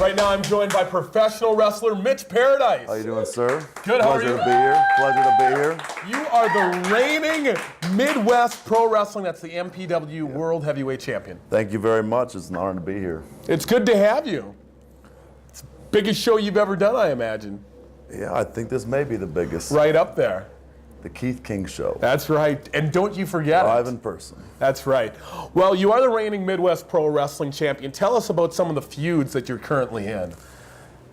Right now I'm joined by professional wrestler Mitch Paradise. How you doing, sir? Good, how are you? Pleasure to be here. Pleasure to be here. You are the reigning Midwest Pro Wrestling, that's the MPW World Heavyweight Champion. Thank you very much. It's an honor to be here. It's good to have you. It's the biggest show you've ever done, I imagine. Yeah, I think this may be the biggest. Right up there. The Keith King Show. That's right. And don't you forget Live it. in person. That's right. Well, you are the reigning Midwest Pro Wrestling Champion. Tell us about some of the feuds that you're currently in.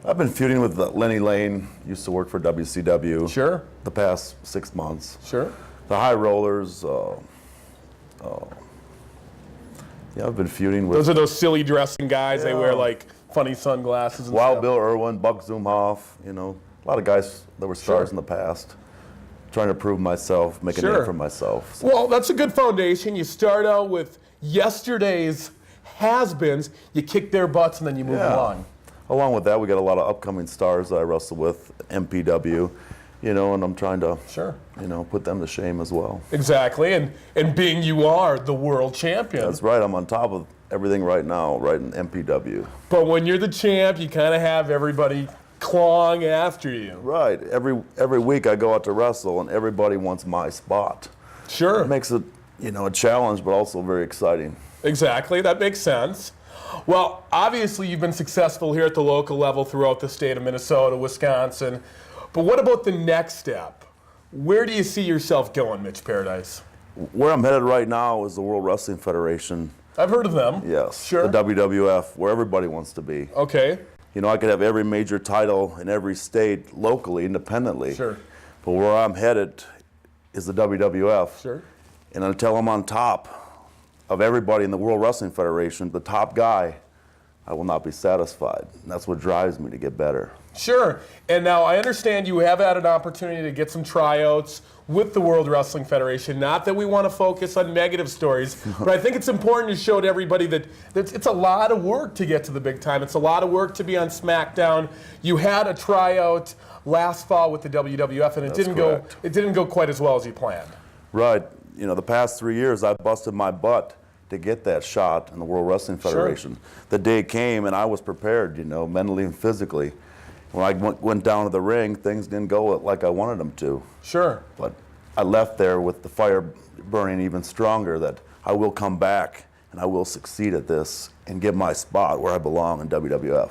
I've been feuding with Lenny Lane, used to work for WCW. Sure. The past 6 months. Sure. The High Rollers. Yeah, I've been feuding with Those are those silly dressing guys. They wear like funny sunglasses and Wild stuff. Bill Irwin, Buck Zumhoff, you know, a lot of guys that were stars in the past. Trying to prove myself, make a name for myself. So. Well, that's a good foundation. You start out with yesterday's has-beens, you kick their butts, and then you move along. Along with that, we got a lot of upcoming stars that I wrestle with, MPW, you know, and I'm trying to, you know, put them to shame as well. Exactly, and being you are the world champion. That's right, I'm on top of everything right now, right in MPW. But when you're the champ, you kind of have everybody clawing after you. Right, every week I go out to wrestle and everybody wants my spot. Sure. It makes it, you know, a challenge, but also very exciting. Exactly, that makes sense. Well, obviously you've been successful here at the local level throughout the state of Minnesota, Wisconsin. But what about the next step? Where do you see yourself going, Mitch Paradise? Where I'm headed right now is the World Wrestling Federation. I've heard of them. Yes, Sure. the WWF, where everybody wants to be. Okay. You know, I could have every major title in every state locally, independently. Sure. But where I'm headed is the WWF. Sure. And until I'm on top of everybody in the World Wrestling Federation, the top guy, I will not be satisfied. And that's what drives me to get better. Sure. And now I understand you have had an opportunity to get some tryouts with the World Wrestling Federation. Not that we want to focus on negative stories, but I think it's important to show to everybody that it's a lot of work to get to the big time. It's a lot of work to be on SmackDown. You had a tryout last fall with the WWF, and it didn't go quite as well as you planned. Right. You know, the past 3 years, I busted my butt to get that shot in the World Wrestling Federation. Sure. The day came, and I was prepared, you know, mentally and physically. When I went down to the ring, things didn't go like I wanted them to. Sure. But I left there with the fire burning even stronger that I will come back and I will succeed at this and get my spot where I belong in WWF.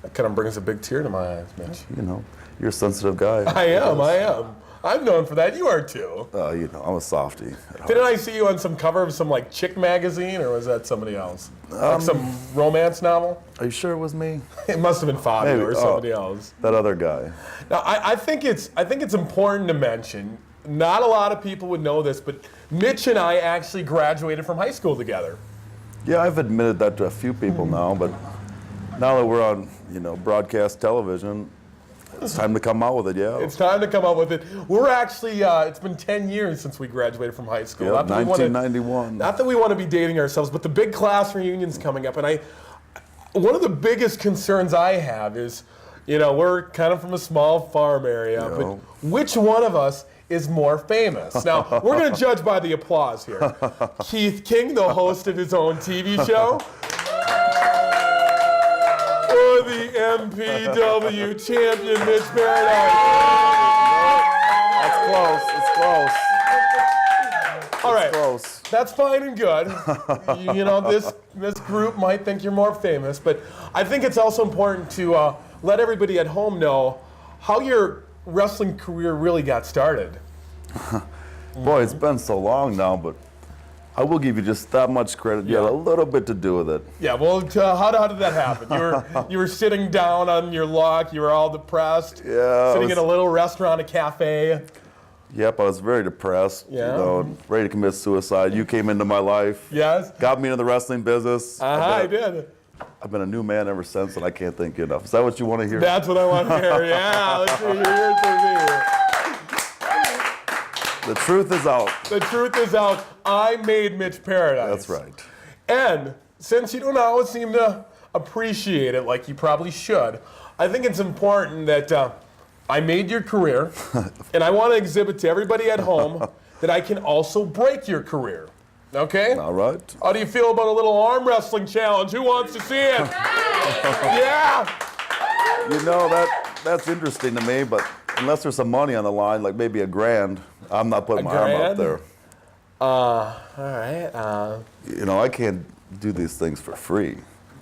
That kind of brings a big tear to my eyes, Mitch. You know, you're a sensitive guy. I am. I'm known for that. You are too. You know, I'm a softie. Didn't I see you on some cover of some like chick magazine, or was that somebody else? Like some romance novel? Are you sure it was me? It must have been Fabio or somebody else. That other guy. Now, I think it's important to mention. Not a lot of people would know this, but Mitch and I actually graduated from high school together. Yeah, I've admitted that to a few people now, but now that we're on, you know, broadcast television, it's time to come out with it, yeah. It's time to come out with it. We're actually, it's been 10 years since we graduated from high school. Yep, 1991. Not that we want to be dating ourselves, but the big class reunion's coming up. And one of the biggest concerns I have is, you know, we're kind of from a small farm area, but which one of us is more famous? Now, we're going to judge by the applause here. Keith King, the host of his own TV show. Or the MPW champion, Mitch Paradise. That's close. It's close. All right. It's close. That's fine and good. You know, this group might think you're more famous, but I think it's also important to let everybody at home know how your wrestling career really got started. Boy, it's been so long now, but I will give you just that much credit. You had a little bit to do with it. Yeah, well, how did that happen? You were sitting down on your luck. You were all depressed. Yeah. Sitting in a little restaurant, a cafe. Yep, I was very depressed. Yeah. You know, ready to commit suicide. You came into my life. Yes. Got me into the wrestling business. I did. I've been a new man ever since, and I can't thank you enough. Is that what you want to hear? That's what I want to hear. Yeah, let's hear it from you. The truth is out. The truth is out. I made Mitch Paradise. That's right. And since you don't always seem to appreciate it like you probably should, I think it's important that I made your career, and I want to exhibit to everybody at home that I can also break your career. Okay. All right. How do you feel about a little arm wrestling challenge? Who wants to see it? Yeah. You know, that's interesting to me, but unless there's some money on the line, like maybe $1,000, I'm not putting my arm up there. All right. You know, I can't do these things for free.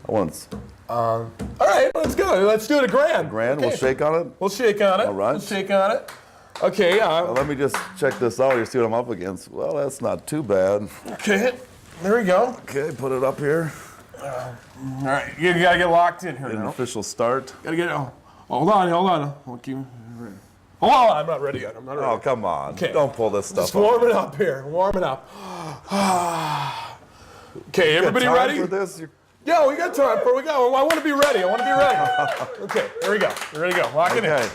All right, let's go. Let's do it $1,000. $1,000, Okay. we'll shake on it? We'll shake on it. All right. We'll shake on it. Okay. Let me just check this out. You see what I'm up against? Well, that's not too bad. Okay. There we go. Okay, put it up here. All right. You gotta get locked in here An now. official start. Gotta get. Oh, hold on. Okay. Hold on. I'm not ready yet. I'm not ready. Oh, come on. Okay. Don't pull this stuff Just warm it up here. Warm it up. Okay, everybody Time ready? for this? Yeah, we got time. We go. I want to be ready. Okay, here we go. You ready to go? Lock it in. Okay.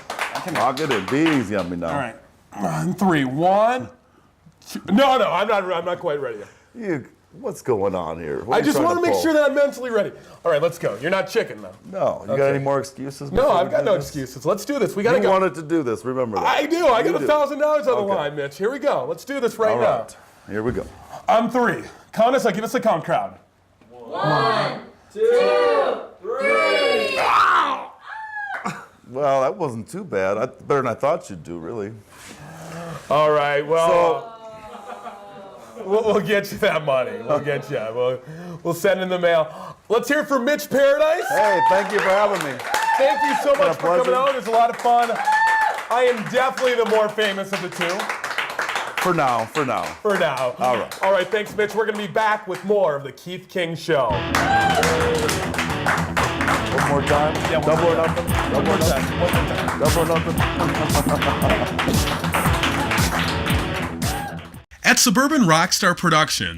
Lock it in. Be easy on me now. All right. On 3. 1, 2. No, I'm not quite ready yet. What's going on here? What I are you just trying want to make pull? sure that I'm mentally ready. All right, let's go. You're not chicken, though. No. You got Okay. any more excuses? No, before I've we got do no this? excuses. Let's do this. We got to You go. wanted to do this. Remember that. I do. I got You do. $1,000 on the Okay. line, Mitch. Here we go. Let's do this right All now. right. Here we go. On 3. Count us. Give us a count, crowd. 1, 2, 3. Well, that wasn't too bad. Better than I thought you'd do, really. All right. Well, we'll get you that money. We'll get you. We'll send in the mail. Let's hear it for Mitch Paradise. Hey, thank you for having me. Thank you so much a for coming pleasure. out. It was a lot of fun. I am definitely the more famous of the two. For now. For now. All right. All right. Thanks, Mitch. We're going to be back with more of the Keith King Show. One more time. Yeah, one Double more or time. nothing. One more time. Double or nothing. At Suburban Rockstar Production,